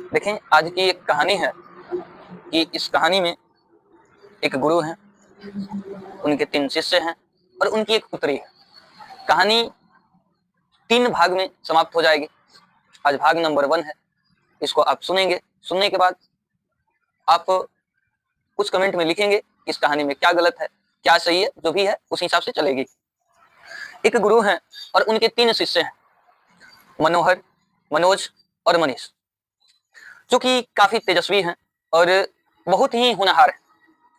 देखें, आज की एक कहानी है कि इस कहानी में एक गुरु हैं, उनके 3 शिष्य हैं और उनकी एक पुत्री है। कहानी 3 भाग में समाप्त हो जाएगी। आज भाग नंबर 1 है। इसको आप सुनेंगे। सुनने के बाद आप कुछ कमेंट में लिखेंगे इस कहानी में क्या गलत है, क्या सही है, जो भी है उस हिसाब से चलेगी। एक गुरु हैं और उनके 3 शिष्य हैं, मनोहर, मनोज और मनीष, जो कि काफी तेजस्वी हैं और बहुत ही होनहार हैं।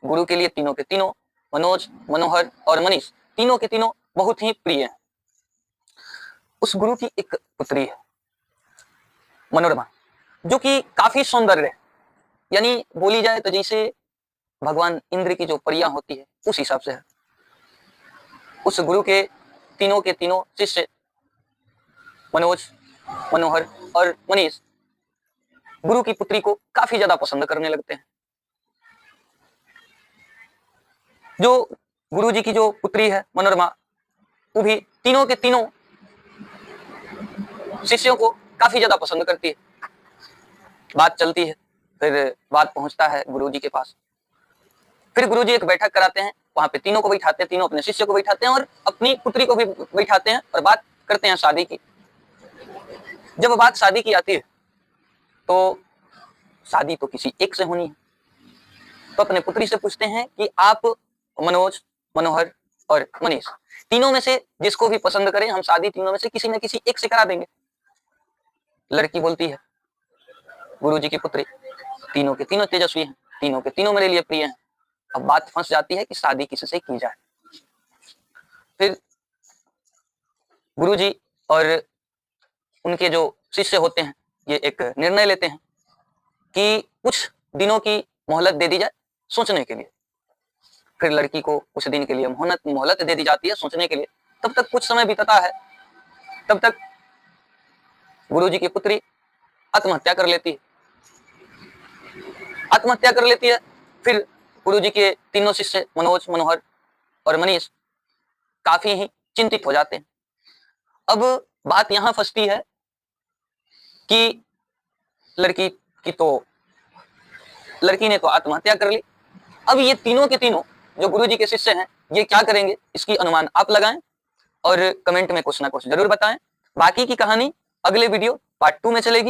गुरु के लिए तीनों के तीनों, मनोज, मनोहर और मनीष, तीनों के तीनों बहुत ही प्रिय हैं। उस गुरु की एक पुत्री है, मनोरमा, जो कि काफी सौंदर्य है, यानी बोली जाए तो जैसे भगवान इंद्र की जो परियां होती है उस हिसाब से है। उस गुरु के तीनों शिष्य मनोज, मनोहर और मनीष गुरु की पुत्री को काफी ज्यादा पसंद करने लगते हैं। जो गुरु जी की जो पुत्री है मनोरमा, वो भी तीनों के तीनों शिष्यों को काफी ज्यादा पसंद करती है। बात चलती है, फिर बात पहुंचता है गुरु जी के पास। फिर गुरु जी एक बैठक कराते हैं, वहां पे तीनों को बैठाते हैं, तीनों अपने शिष्य को बैठाते हैं और अपनी पुत्री को भी बैठाते हैं और बात करते हैं शादी की। जब बात शादी की आती है तो शादी तो किसी एक से होनी है, तो अपने पुत्री से पूछते हैं कि आप मनोज, मनोहर और मनीष तीनों में से जिसको भी पसंद करें, हम शादी तीनों में से किसी न किसी एक से करा देंगे। लड़की बोलती है, गुरु जी की पुत्री, तीनों के तीनों तेजस्वी हैं, तीनों के तीनों मेरे लिए प्रिय हैं। अब बात फंस जाती है कि शादी किससे की जाए। फिर गुरु जी और उनके जो शिष्य होते हैं ये एक निर्णय लेते हैं कि कुछ दिनों की मोहलत दे दी जाए सोचने के लिए। फिर लड़की को कुछ दिन के लिए मोहलत दे दी जाती है सोचने के लिए। तब तक कुछ समय बीतता है, तब तक गुरु जी की पुत्री आत्महत्या कर लेती है। आत्महत्या कर लेती है। फिर गुरु जी के तीनों शिष्य मनोज, मनोहर और मनीष काफी ही चिंतित हो जाते हैं। अब बात यहां फंसती है कि लड़की ने तो आत्महत्या कर ली। अब ये तीनों के तीनों जो गुरु जी के शिष्य हैं ये क्या करेंगे, इसकी अनुमान आप लगाएं और कमेंट में कुछ ना कुछ जरूर बताएं। बाकी की कहानी अगले वीडियो पार्ट 2 में चलेगी।